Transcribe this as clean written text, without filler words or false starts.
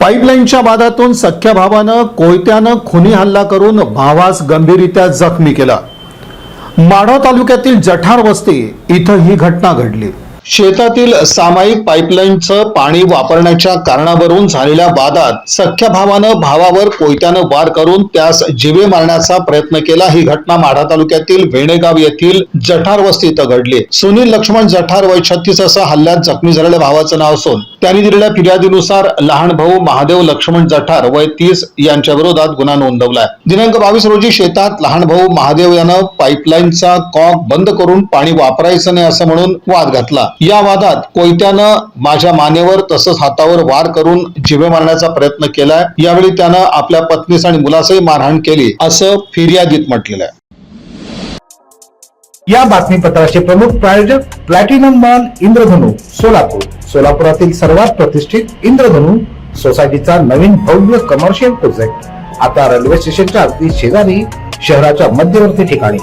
पाईपलाईनच्या वादातून सख्या भावानं कोयत्यानं खुनी हल्ला करून भावास गंभीररित्या जखमी केला। माढा तालुक्यातील जठार वस्ती इथं ही घटना घडली। शेतातील सामायिक पाईपलाईनचं पाणी वापरण्याच्या कारणावरून झालेल्या वादात सख्या भावानं भावावर कोयत्यानं वार करून त्यास जीवे मारण्याचा प्रयत्न केला। ही घटना माढा तालुक्यातील वेणेगाव येथील जठार वस्ती इथं घडली। सुनील लक्ष्मण जठार वय 36 असं हल्ल्यात जखमी झालेल्या भावाचं नाव असून त्यांनी दिलेल्या फिर्यादीनुसार लहान भाऊ महादेव लक्ष्मण जठार वय 30 यांच्या विरोधात गुन्हा नोंदवलाय। दिनांक 22 रोजी शेतात लहान भाऊ महादेव यानं पाईपलाईनचा कॉक बंद करून पाणी वापरायचं नाही असं म्हणून वाद घातला। या वादात कोयत्यानं माझ्या मानेवर तसंच हातावर वार करून जीवे मारण्याचा प्रयत्न केलाय। यावेळी त्यानं आपल्या पत्नीस आणि मुलासही मारहाण केली असं फिर्यादीत म्हटलेलं आहे। या बातमीपत्राचे प्रमुख प्रायोजक प्लॅटिनम मॉल इंद्रधनु सोलापूर। सोलापुरातील सर्वात प्रतिष्ठित इंद्रधनु सोसायटीचा नवीन भव्य कमर्शियल प्रोजेक्ट आता रेल्वे स्टेशनच्या अगदी शेजारी शहराच्या मध्यवर्ती ठिकाणी।